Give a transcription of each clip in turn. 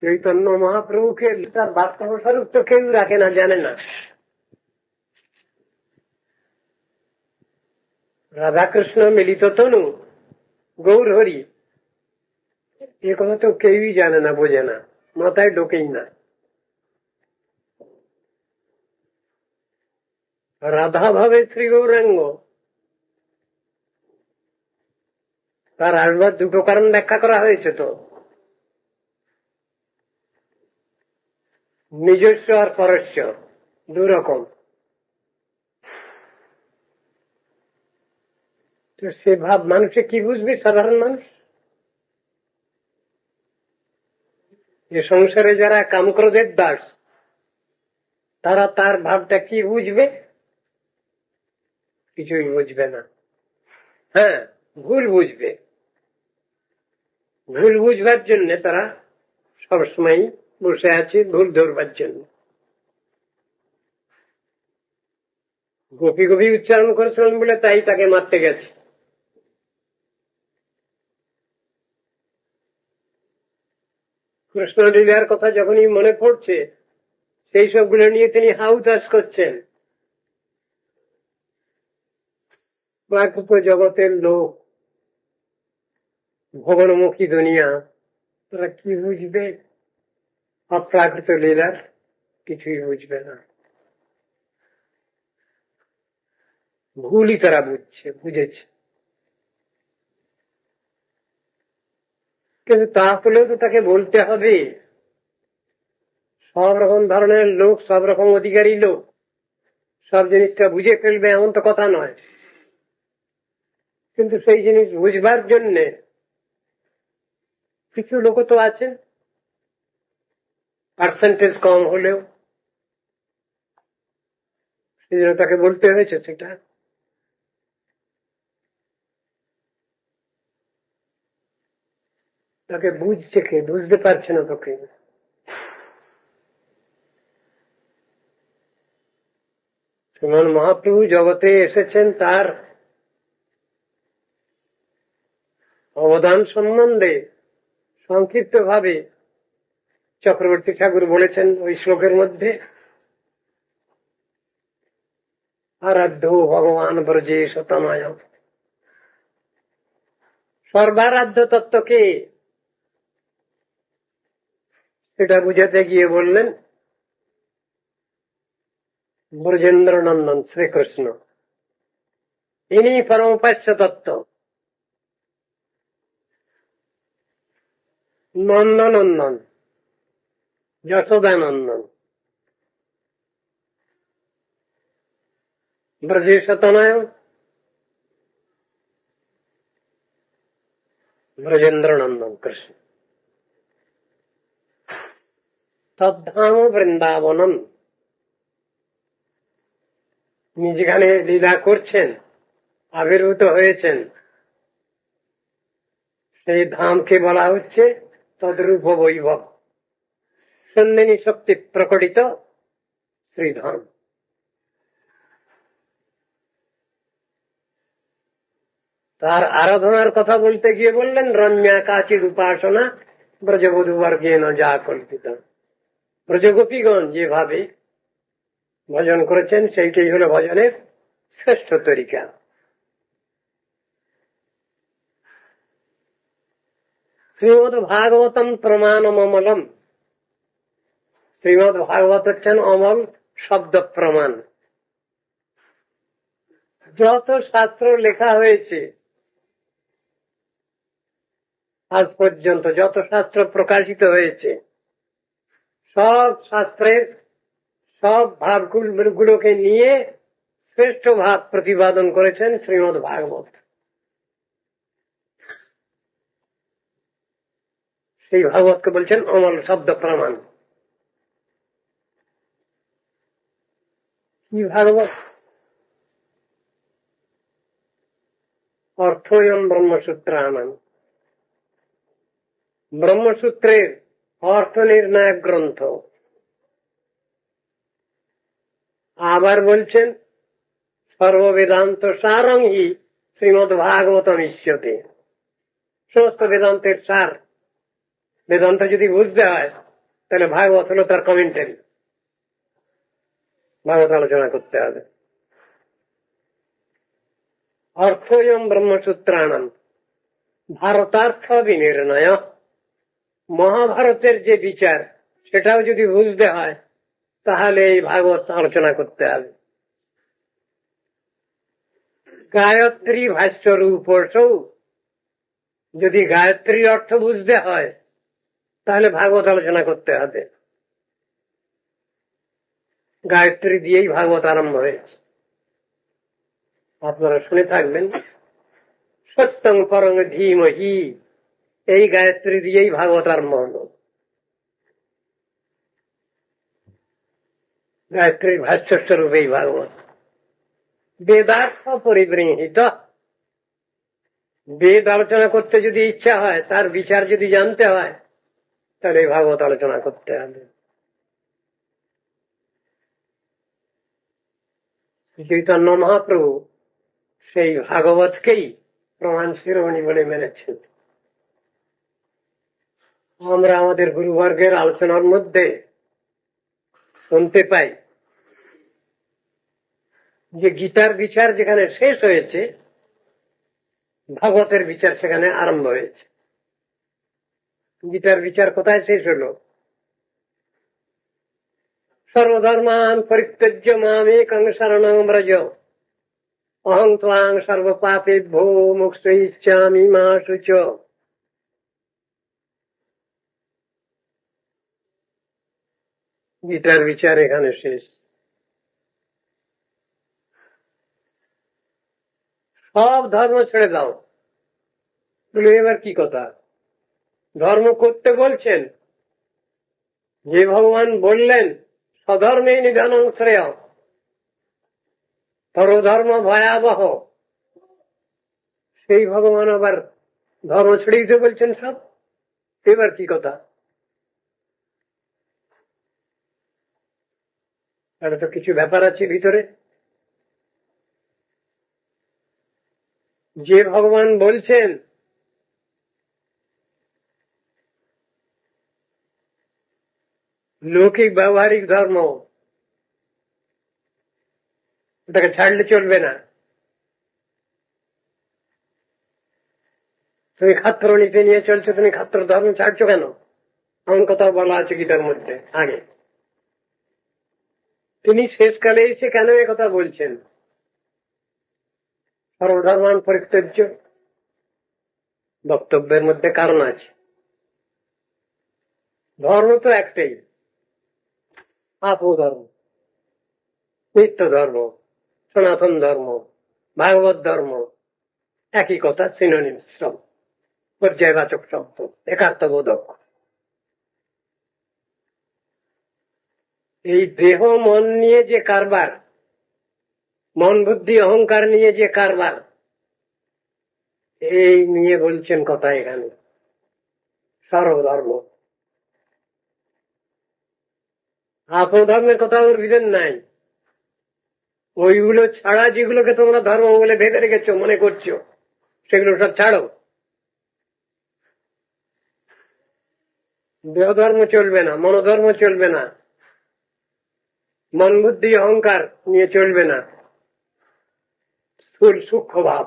চৈতন্য মহাপ্রভুকে তার বাস্তব স্বরূপ তো কেউ রাখে না, জানে না। রাধাকৃষ্ণ মিলিত তনু, গৌর হরি, এ কথা তো কেউই জানে না, বোঝে না, মাথায় ঢোকেই না। রাধা ভাবে শ্রী গৌরাঙ্গ, তার আসবার দুটো কারণ ব্যাখ্যা করা হয়েছে তো, নিজস্ব আর পরস্য, দুরকম। তো সে ভাব মানুষে কি বুঝবে, সাধারণ মানুষ? যে সংসারে যারা কামক্রোধের দাস, তারা তার ভাবটা কি বুঝবে? কিছুই বুঝবে না। হ্যাঁ, ভুল বুঝবে। ভুল বুঝবার জন্য তারা সবসময় বসে আছে ভুল ধরবার জন্য। গোপী গোপী উচ্চারণ করেছিলেন বলে তাই তাকে মারতে গেছে। কৃষ্ণ লীলার কথা যখনই মনে পড়ছে, সেই সবগুলো নিয়ে তিনি হাউতাস করছেন। প্রাকৃত জগতের লোক, ভগবানমুখী দুনিয়া, তারা কি বুঝবে অপ্রাকৃত লীলার? কিছুই বুঝবে না। ভুলই তারা বুঝেছে। কিন্তু তা হলেও তো তাকে বলতে হবে। সব রকম ধরনের লোক, সব রকম অধিকারী লোক সব জিনিসটা বুঝে ফেলবে এমন তো কথা নয়। কিন্তু সেই জিনিস বুঝবার জন্য কিছু লোক তো আছে, পার্সেন্টেজ কম হলেও, সেই জন্য তাকে বলতে হয়েছে সেটা। তাকে বুঝছে কে? বুঝতে পারছে না তোকে। শ্রীমান মহাপ্রভু জগতে এসেছেন, তার অবদান সম্বন্ধে সংক্ষিপ্ত ভাবে চক্রবর্তী ঠাকুর বলেছেন ওই শ্লোকের মধ্যে, আরাধ্য ভগবান ব্রজে শতমায়। সর্বারাধ্য তত্ত্বকে সেটা বুঝাতে গিয়ে বললেন ব্রজেন্দ্র নন্দন শ্রীকৃষ্ণ, ইনি পরমোপাস্য তত্ত্ব। নন্দনন্দন, যশোদানন্দন, ব্রজে শতনায়, ব্রজেন্দ্র নন্দন কৃষ্ণ। তদ্ধাম বৃন্দাবনম, তিনি যেখানে লীলা করছেন, আবির্ভূত হয়েছেন, সেই ধামকে বলা হচ্ছে তদ্রূপ বৈভব, সন্ধিনী শক্তি প্রকটিত শ্রীধাম। তার আরাধনার কথা বলতে গিয়ে বললেন রম্যা কাচির উপাসনা ব্রজবধূ বর্গেন যা কল্পিত। ব্রজগোপীগণ যেভাবে ভজন করেছেন সেইটাই হলো ভজনের শ্রেষ্ঠ তরিকা। শ্রীমদ ভাগবতম প্রমাণম অমলম, শ্রীমদ ভাগবত হচ্ছেন অমল শব্দ প্রমাণ। যত শাস্ত্র লেখা হয়েছে আজ পর্যন্ত, যত শাস্ত্র প্রকাশিত হয়েছে, সব শাস্ত্রের সব ভাবগুলোকে নিয়ে শ্রেষ্ঠ ভাব প্রতিপাদন করেছেন শ্রীমদ ভাগবত। সেই ভাগবতকে বলছেন অমল শব্দ প্রমাণ। কি ভাগবত? অর্থয়ন ব্রহ্মসূত্রাণাম, ব্রহ্মসূত্রের অর্থ নির্ণায়ক গ্রন্থ। আবার বলছেন সর্ববেদান্ত সারং হি শ্রীমদ ভাগবতম ইষ্যতে, সমস্ত বেদান্তের সার। বেদান্ত যদি বুঝতে হয় তাহলে ভাগবত হলো তার কমেন্টারি, ভাগবত আলোচনা করতে হবে। অর্থয়ম ব্রহ্মসূত্রাণাম ভারতার্থ বিনির্ণয়, মহাভারতের যে বিচার সেটাও যদি বুঝতে হয় তাহলে এই ভাগবত আলোচনা করতে হবে। গায়ত্রী ভাষ্য রূপসৌ, যদি গায়ত্রীর অর্থ বুঝতে হয় তাহলে ভাগবত আলোচনা করতে হবে। গায়ত্রী দিয়েই ভাগবত আরম্ভ হয়েছে, আপনারা শুনে থাকবেন। সত্যং পরং ধীমহি, এই গায়ত্রী দিয়েই ভাগবত আরম্ভ হল। গায়ত্রীর ভাষ্য স্বরূপ এই ভাগবত। বেদার্থ পরিবৃহিত, বেদ আলোচনা করতে যদি ইচ্ছা হয়, তার বিচার যদি জানতে হয়, তাহলে এই ভাগবত আলোচনা করতে হবে। চৈতন্য মহাপ্রভু সেই ভাগবতকেই প্রমাণ শিরোমণি বলে মেনেছেন। আমরা আমাদের গুরুবর্গের আলোচনার মধ্যে শুনতে পাই যে গীতার বিচার যেখানে শেষ হয়েছে, ভাগবতের বিচার সেখানে আরম্ভ হয়েছে। গীতার বিচার কোথায় শেষ হলো? সর্বধর্মান পরিত্যজ্য মামেকং শরণং ব্রজ, অহং ত্বাং সর্বপাপেভ্যো মোক্ষয়িষ্যামি মা শুচো। গীতার বিচার এখানে শেষ। সব ধর্ম ছেড়ে দাও। বলে এবার কি কথা? ধর্ম করতে বলছেন, যে ভগবান বললেন স্বধর্মে নিধনং শ্রেয়, পরধর্ম ভয়াবহ, সেই ভগবান আবার ধর্ম ছেড়ে দিতে বলছেন সব। এবার কি কথা? এটা তো কিছু ব্যাপার আছে ভিতরে। যে ভগবান বলছেন লৌকিক ব্যবহারিক ধর্ম, ওটাকে ছাড়লে চলবে না। তুমি খাত্র নীতি নিয়ে চলছো, তুমি খাত্র ধর্ম ছাড়ছো কেন? এমন কথা বলা আছে গীতার মধ্যে আগে। তিনি শেষকালে এসে কেন এ কথা বলছেন? সর্বধর্মান পরিত্যজ্য, বক্তব্যের মধ্যে কারণ আছে। ধর্ম তো একটাই, আপধর্ম, নিত্য ধর্ম, সনাতন ধর্ম, ভাগবত ধর্ম, একই কথা, সিনোনিম শব্দ, পর্যায়বাচক শব্দ, একাত্মবোধক। এই দেহ মন নিয়ে যে কারবার, মন বুদ্ধি অহংকার নিয়ে যে কারবার, এই নিয়ে বলছেন কথা এখানে। সর্বধর্ম, আপধর্মের কথা ওর বিধান নাই। ওইগুলো ছাড়া যেগুলোকে তোমরা ধর্ম বলে ভেবে রেখেছো, মনে করছো, সেগুলো সব ছাড়ো। দেহধর্ম চলবে না, মনোধর্ম চলবে না, মন বুদ্ধি অহংকার নিয়ে চলবে না। স্থূল সূক্ষ্ম ভাব,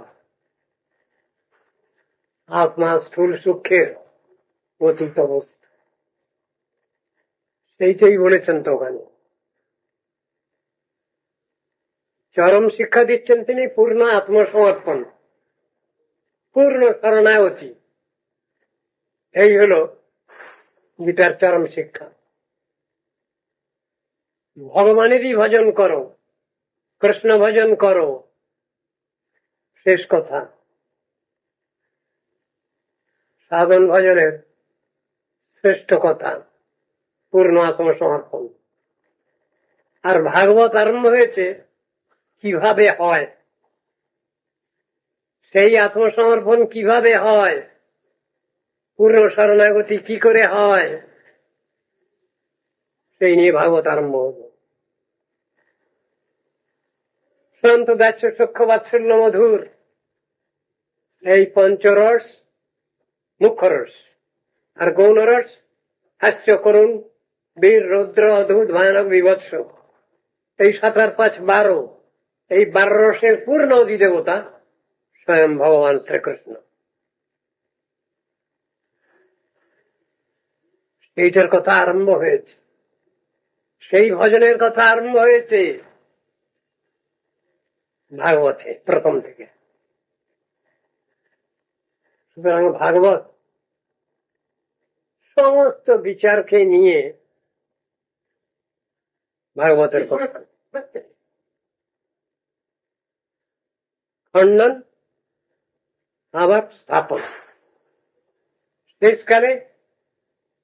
আত্মা স্থূল সূক্ষ্মের অতীত অবস্থা, সেইটাই বলেছেন তো ওখানে। চরম শিক্ষা দিচ্ছেন তিনি পূর্ণ আত্মসমর্পণ, পূর্ণ শরণাগতি। এই হল গীতার চরম শিক্ষা। ভগবানেরই ভজন করো, কৃষ্ণ ভজন করো, শেষ কথা। সাধন ভজনের শ্রেষ্ঠ কথা পূর্ণ আত্মসমর্পণ। আর ভাগবত আরম্ভ হয়েছে কিভাবে হয়, সেই আত্মসমর্পণ কিভাবে হয়, পূর্ণ শরণাগতি কি করে হয়, সেই নিয়ে ভাগবত আরম্ভ হল। শান্ত দাস্য সূক্ষ্ম বাৎসল্য মধুর, এই পঞ্চরস মুখ্য রস, আর গৌণ রস হাস্য করুন বীর রৌদ্র অদ্ভুত ভয়ানক বিভৎস, এই 7 আর 5 12, এই 12 রসের পূর্ণ অধিদেবতা স্বয়ং ভগবান শ্রীকৃষ্ণ। এইটার কথা আরম্ভ হয়েছে, সেই ভজনের কথা আরম্ভ হয়েছে ভাগবতে প্রথম থেকে। সুতরাং ভাগবত সমস্ত বিচারকে নিয়ে ভাগবতের কথা, খণ্ডন আবার স্থাপন, শেষকালে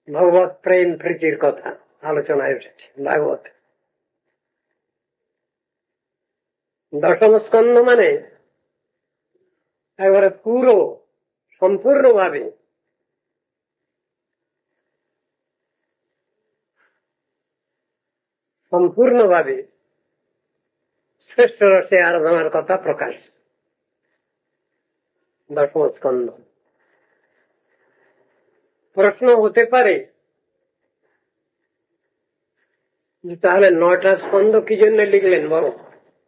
ভগবত প্রেম প্রীতির কথা আলোচনায় এসেছে ভাগবত। দশম স্কন্ধ মানে একেবারে পুরো সম্পূর্ণভাবে শ্রেষ্ঠ রসে আরাধনার কথা প্রকাশ। দশম স্কন্ধ। প্রশ্ন হতে পারে তাহলে 9টা স্কন্ধ কি জন্য লিখলেন বলো?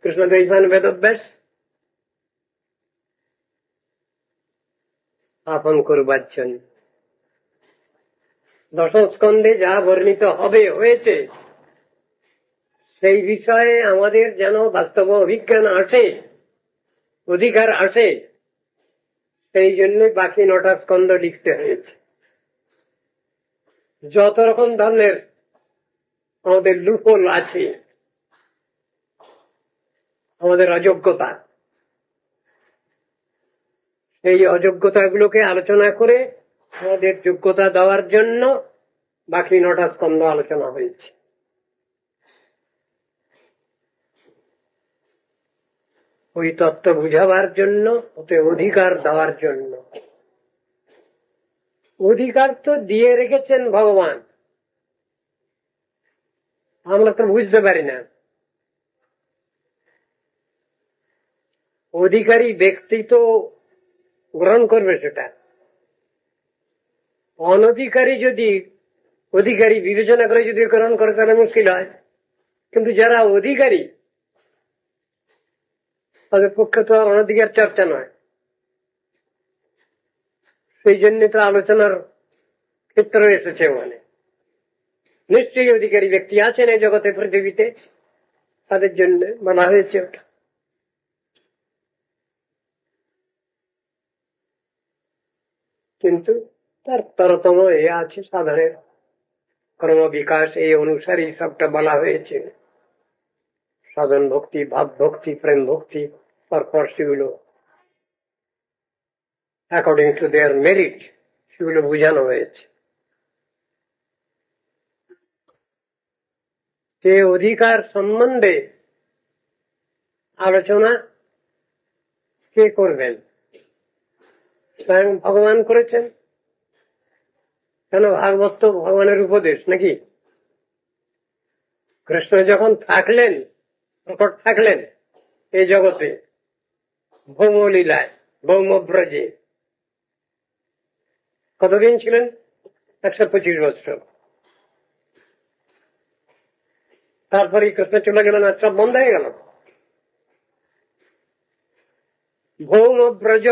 কৃষ্ণদ্বৈপায়ন বেদব্যাস আপন করবার জন্য। দশম স্কন্ধে যা বর্ণিত হয়েছে সেই বিষয়ে আমাদের যেন বাস্তব অভিজ্ঞান আসে, অধিকার আসে, সেই জন্য বাকি 9টা স্কন্ধ লিখতে হয়েছে। যত রকম ধরনের আমাদের লুপহোল আছে, আমাদের অযোগ্যতা, এই অযোগ্যতাগুলোকে আলোচনা করে আমাদের যোগ্যতা দেওয়ার জন্য বাকি 9টা স্কন্ধ আলোচনা হয়েছে। ওই তত্ত্ব বুঝাবার জন্য, ওতে অধিকার দেওয়ার জন্য। অধিকার তো দিয়ে রেখেছেন ভগবান, আমরা তো বুঝতে পারি না। অধিকারী ব্যক্তি তো গ্রহণ করবে সেটা, অনধিকারী যদি অধিকারী বিবেচনা করে যদি গ্রহণ করে তাহলে মুশকিল হয়। কিন্তু যারা অধিকারী তাদের পক্ষে তো অনধিকার চর্চা নয়। সেই জন্য তো আলোচনার ক্ষেত্র এসেছে ওখানে। নিশ্চয়ই অধিকারী ব্যক্তি আছেন এই জগতে, পৃথিবীতে, তাদের জন্য বলা হয়েছে ওটা। কিন্তু তার তরতম এ আছে সাধারণ কর্ম বিকাশ, এই অনুসারে সবটা বলা হয়েছে। সাধন ভক্তি, ভাব ভক্তি, প্রেম ভক্তি, পরপর সেগুলো অ্যাকর্ডিং টু দেয়ার মেরিট সেগুলো বোঝানো হয়েছে। সে অধিকার সম্বন্ধে আলোচনা কে করবেন? স্বয়ং ভগবান করেছেন। কেন? ভাগবত তো ভগবানের উপদেশ নাকি? কৃষ্ণ যখন থাকলেন, প্রকট থাকলেন এই জগতে, ভৌমলীলায়, ভৌমব্রজে কতদিন ছিলেন? 125 বছর। তারপরে কৃষ্ণ চলে গেলেন, আর সব বন্ধ হয়ে গেল। ভৌমব্রজ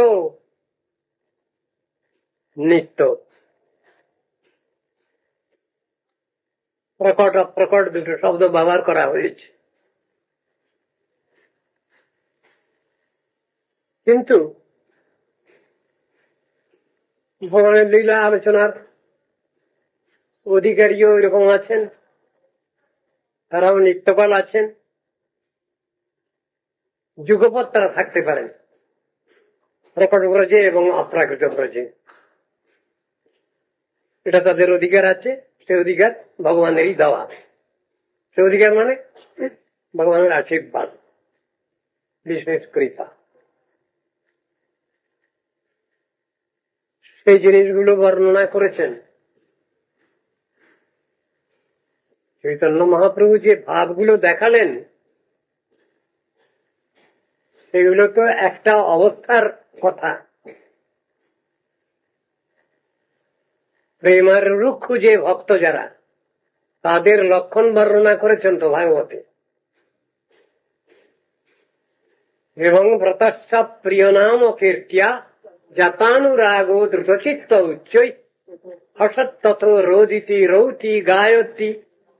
নিত্য, প্রকট অপ্রকট দুটো শব্দ ব্যবহার করা হয়েছে। কিন্তু ভগবানের লীলা আলোচনার অধিকারীও এরকম আছেন, তারাও নিত্যকাল আছেন। যুগপৎ তারা থাকতে পারেন, প্রকট ব্রজে এবং অপ্রাকৃত ব্রজে। এটা তাদের অধিকার আছে। সে অধিকার ভগবানেরই দেওয়া। সে অধিকার মানে ভগবানের আশীর্বাদ, বিশেষ কৃপা। সেই জিনিসগুলো বর্ণনা করেছেন চৈতন্য মহাপ্রভু। যে ভাবগুলো দেখালেন সেগুলো তো একটা অবস্থার কথা। প্রেমার রুক্ষ যে ভক্ত যারা, তাদের লক্ষণ বর্ণনা করেছেন তো ভাগবতে। এবং ব্রতস্য প্রিয় নাম কীর্তিয়া জাতানুরাগো দ্রুতচিত্ত উচ্চৈ হসত্তথ রোদিতি রৌতি গায়তি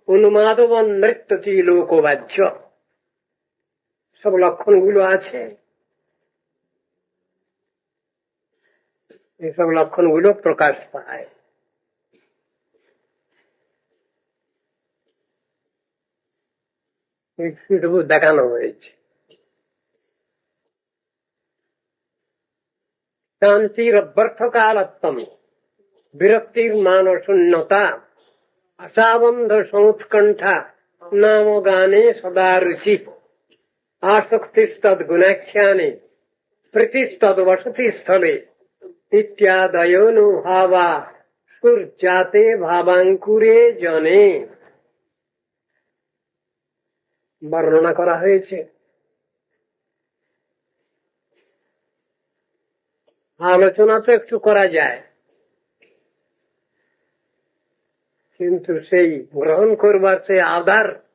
উন্মাদবন নৃত্যতি লোকবাহ্য। সব লক্ষণগুলো আছে, এইসব লক্ষণগুলো প্রকাশ পায়। এইটুকু দেখানো হয়েছে। শান্তির অভ্যর্থকালত্বম বিরক্তির মান শূন্যতা আশাবন্ধ সমুৎকণ্ঠা নাম গানে সদা রুচি আসক্তিস্তদ গুণাখ্যানে প্রীতিস্তদ বসতি স্থলে ইত্যাদয়োনুভাবা সুর্জাতে ভাবাঙ্কুরে জনে। বর্ণনা করা হয়েছে। আলোচনা তো একটু করা যায়, কিন্তু সেই গ্রহণ করবার সেই আধারটা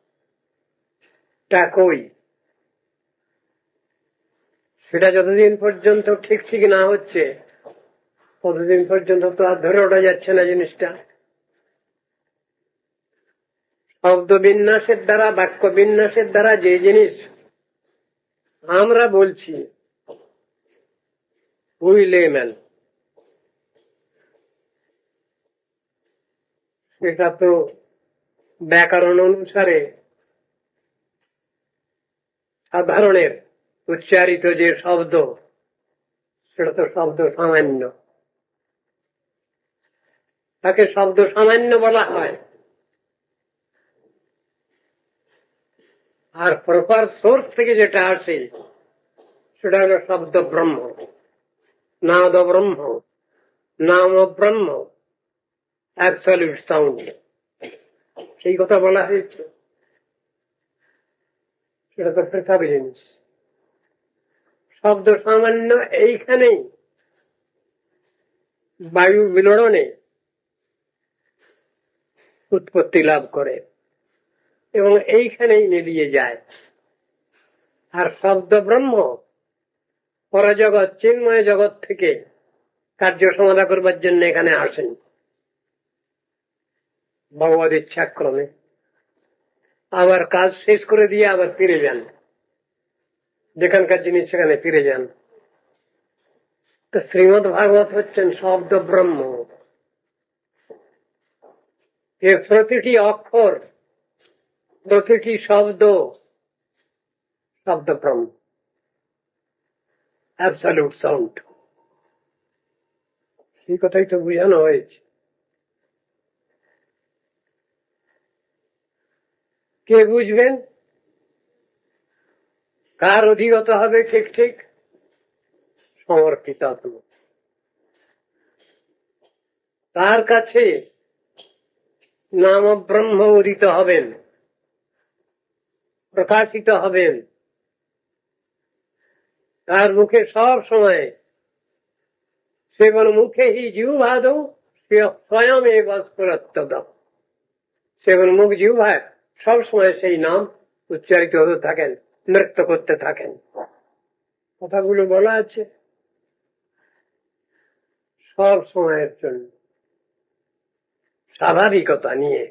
কই, সেটা যতদিন পর্যন্ত ঠিক ঠিক না হচ্ছে ততদিন পর্যন্ত তো আর ধরে ওঠা যাচ্ছে না জিনিসটা। শব্দ বিন্যাসের দ্বারা, বাক্য বিন্যাসের দ্বারা যে জিনিস আমরা বলছি উই লেম্যান, সেটা তো ব্যাকরণ অনুসারে সাধারণের উচ্চারিত যে শব্দ, সেটা তো শব্দ সামান্য, তাকে শব্দ সামান্য বলা হয়। আর প্রপার সোর্স থেকে যেটা আসে সেটা হলো শব্দ ব্রহ্ম, নাদ ব্রহ্ম, নাম ব্রহ্ম, অ্যাবসলিউট সাউন্ড। সেই কথা বলা হয়েছে। সেটা তো পৃথক জিনিস। শব্দ সামান্য এইখানেই বায়ু বিলোড়নে উৎপত্তি লাভ করে এবং এইখানেই মিলিয়ে যায়। আর শব্দ ব্রহ্ম পরজগৎ, চিন্ময় জগৎ থেকে কার্য সমাধা করবার জন্য এখানে আসেন ভগবদ ইচ্ছাক্রমে। আবার কাজ শেষ করে দিয়ে আবার ফিরে যান, যেখানকার জিনিস সেখানে ফিরে যান। তো শ্রীমদ্ ভাগবত হচ্ছেন শব্দ ব্রহ্ম। এর প্রতিটি অক্ষর, প্রতিটি শব্দ শব্দ ব্রহ্ম, অ্যাবসলিউট সাউন্ড। সেই কথাই তো বোঝানো হয়েছে। কে বুঝবেন, কার অধিগত হবে ঠিক ঠিক? সমর্পিত আত্মা। তার কাছে নাম ব্রহ্ম উদিত হবেন, প্রকাশিত হবেন। তার মুখে সব সময় সেবন মুখে হি জিহ্বাদ স্বয়ং এ বস্ফুরত্তদ। সেবন মুখ জিহ্বায় সব সময় সেই নাম উচ্চারিত হতে থাকেন, নৃত্য করতে থাকেন। কথাগুলো বলা আছে সব সময়ের জন্য, স্বাভাবিকতা নিয়ে।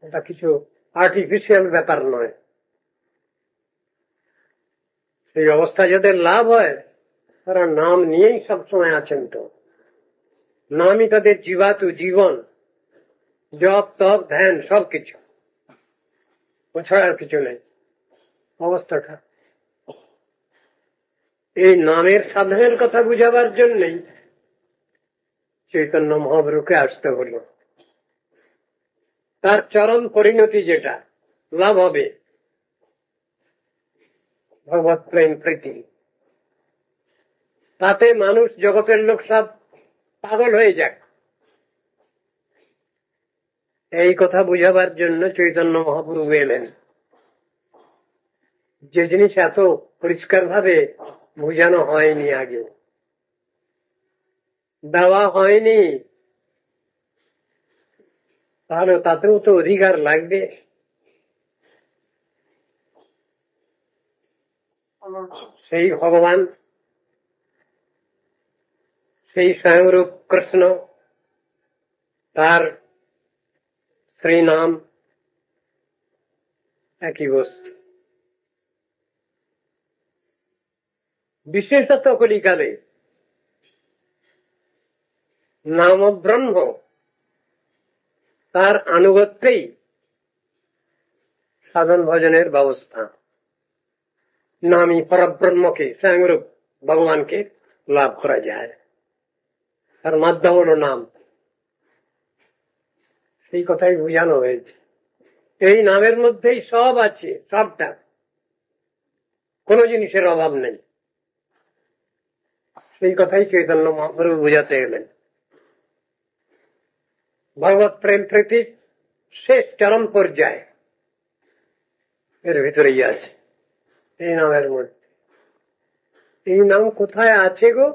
এটা কিছু আর্টিফিশিয়াল ব্যাপার নয়। সেই অবস্থা যাদের লাভ হয় তারা নাম নিয়েই সবসময় আছেন। তো নামই তাদের জীবাতু, জীবন, জপ তপ ধ্যান সবকিছু, ওছাড়া আর কিছু নেই অবস্থাটা। এই নামের সাধনের কথা বুঝাবার জন্যই চৈতন্য মহাপ্রভুকে আসতে হল। তার চরম পরিণতি যেটা লাভ হবে, ভগবত প্রেম প্রীতি, তাতে মানুষ, জগতের লোক সব পাগল হয়ে যাক, এই কথা বুঝাবার জন্য চৈতন্য মহাপ্রভু এলেন। যে জিনিস এত পরিষ্কার ভাবে বুঝানো হয়নি, আগে দেওয়া হয়নি, তাহলে তাতেও তো অধিকার লাগবে। সেই ভগবান, সেই স্বয়ংরূপ কৃষ্ণ, তার শ্রীনাম একই বস্তু। বিশেষত কলিকালে নাম ব্রহ্ম, তার আনুগত্যেই সাধন ভজনের ব্যবস্থা। নামই পরব্রহ্মকে, স্বয়ংরূপ ভগবানকে লাভ করা যায়, তার মাধ্যম হল নাম। সেই কথাই বোঝানো হয়েছে। এই নামের মধ্যেই সব আছে, সবটা, কোন জিনিসের অভাব নেই। সেই কথাই চৈতন্য মহাপ্রভু বোঝাতে গেলেন। ভগবত প্রেম প্রীতি শেষ চরম পর্যায়ে এর ভিতরেই আছে, এই নামের মধ্যে। এই নাম কোথায় আছে গো?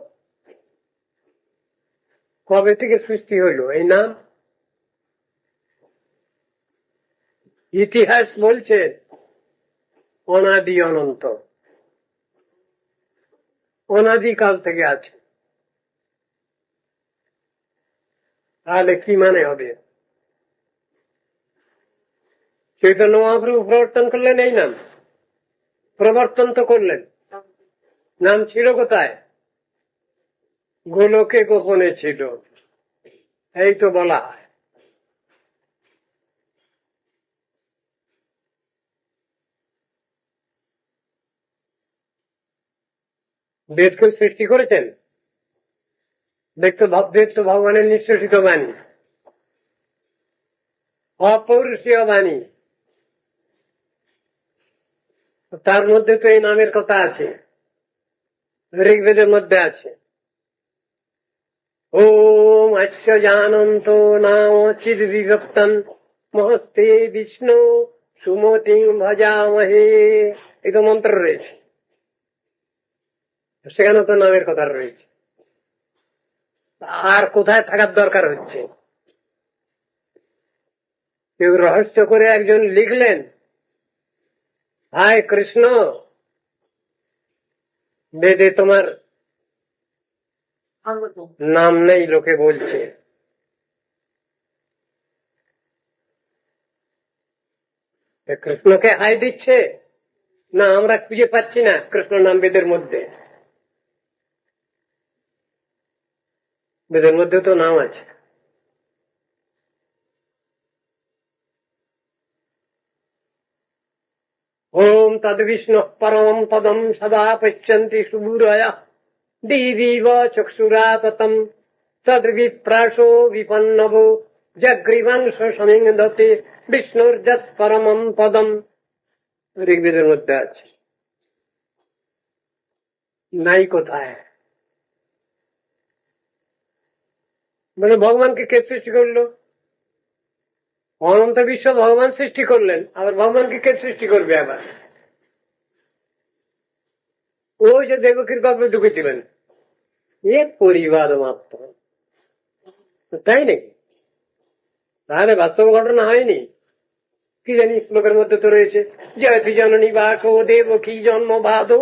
কবে থেকে সৃষ্টি হইল এই নাম? ইতিহাস বলছে অনাদি অনন্ত, অনাদিকাল থেকে আছে। তাহলে কি মানে হবে? চৈতন্য মহাপ্রভু প্রবর্তন করলেন এই নাম, প্রবর্তন তো করলেন। নাম ছিল কোথায়? গোলকে গোপনে ছিল, এই তো বলা হয়। বেদকে সৃষ্টি করেছেন, বেদ তো ভগবানের নিঃশেষিত বাণী, অপৌরুষীয় বাণী। তার মধ্যে তো এই নামের কথা আছে, ঋগ্বেদের মধ্যে আছে। ওম আস্য জানন্ত নাম চিদ বিভক্তম মহস্তে বিষ্ণু সুমতি ভজামহে, এই তো মন্ত্র রয়েছে, সেখানে তো নামের কথা রয়েছে। আর কোথায় থাকার দরকার হচ্ছে? কেউ রহস্য করে একজন লিখলেন, হায় কৃষ্ণ, বেদে তোমার নাম নেই, লোকে বলছে। কৃষ্ণকে হাই দিচ্ছে না? আমরা খুঁজে পাচ্ছি না কৃষ্ণ নাম বেদের মধ্যে। বেদের মধ্যে তো নাম আছে। ওম তদ বিষ্ণু পরমম পদম সদা পশ্যন্তি সুবুরয় দিবিব চক্ষুরা ততম তদ্বিপ্রাসো বিপন্নভো জগ্রীবাংশ সমিংদতে বিষ্ণুর যৎ পরমম পদম, ঋগ্বেদের মধ্যে আছে। নাই কোথায়? মানে ভগবানকে কে সৃষ্টি করলো? অনন্ত বিশ্ব ভগবান সৃষ্টি করলেন, আবার ভগবানকে কে সৃষ্টি করবে? আবার ওই যে দেবকীর গর্ভে ঢুকেছিলেন, এ পরিবার মাত্র, তাই নাকি? তাহলে বাস্তব ঘটনা হয়নি? কি জানি, শ্লোকের মধ্যে তো রয়েছে, জয়তি জননী বাসো দেবকী জন্ম বাদো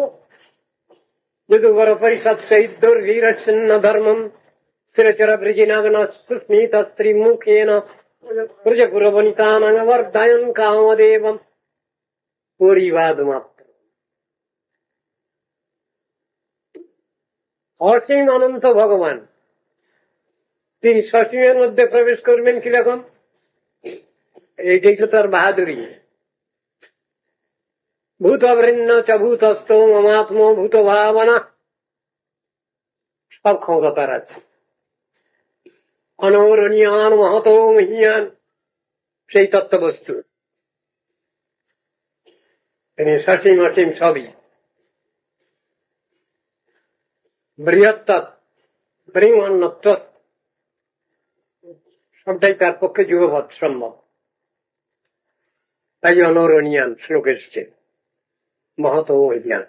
যদুবর পরিষদ শহীদুর্ভীরচ্ছিন্ন ধর্মম স্থিরচর বৃজিনাগন সুস্মিত স্ত্রী মুখেন প্রজপুরবনিতানবর্ধয়ন কামদেবম, পরিবাদ মাত্র। অসীম অনন্ত ভগবান, তিনি সসীমের মধ্যে প্রবেশ করবেন কিরকম? এইটাই তো তার বাহাদুরি। ভূতবৃন্ন চ ভূতস্থ মমাত্ম ভূত ভাবনা, সব ক্ষমতা তার আছে। অনরণীয়ান মহত মহিয়ান, সেই তত্ত্ববস্তু। তিনি সসীম অসীম সবই। বৃহত্তর বৃহন্নত্ব, সবটাই তার পক্ষে যুগপৎ সম্ভব। তাই অনরণীয়ান শ্লোক এসছে, মহত মহিয়ান।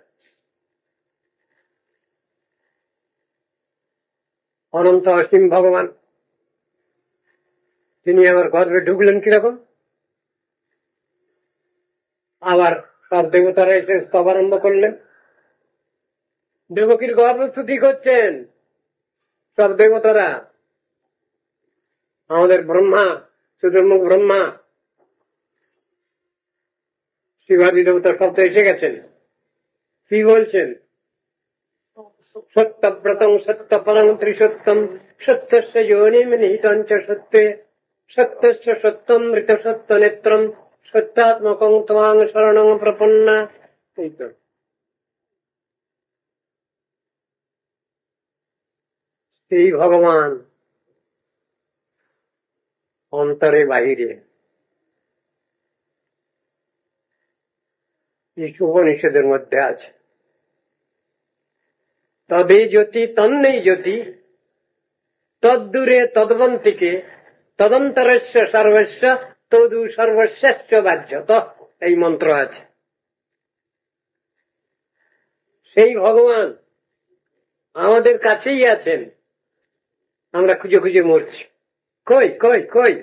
অনন্ত অসীম ভগবান তিনি আমার গর্ভে ঢুকলেন কিরকম? আবার সব দেবতারা এসে স্তব আরম্ভ করলেন, দেবকীর গর্ভস্তুতি করছেন সব দেবতারা। আমাদের ব্রহ্মা, চতুর্মুখ ব্রহ্মা, শিবাদি দেবতা সব তো এসে গেছেন। কি বলছেন? সত্যব্রতং সত্যপরং ত্রিসত্যম সত্যস্য যোনিম নিহিতং চ সত্যে সত্যস্য সত্যম মৃত সত্য নেত্রম সত্যাত্মকং ত্বাং শরণং প্রপন্না। এই তো সেই ভগবান অন্তরে বাহিরে। এই উপনিষদের মধ্যে আছে, তদে জ্যোতি তন্নেই জ্যোতি তদ্দূরে তদ্বন্তিকে তদন্তরস্য সর্বস্ব তদু সর্বস্ব বাহ্যত। এই মন্ত্র আছে। সেই ভগবান আমাদের কাছেই আছেন, আমরা খুঁজে খুঁজে মরছি। কই কই কই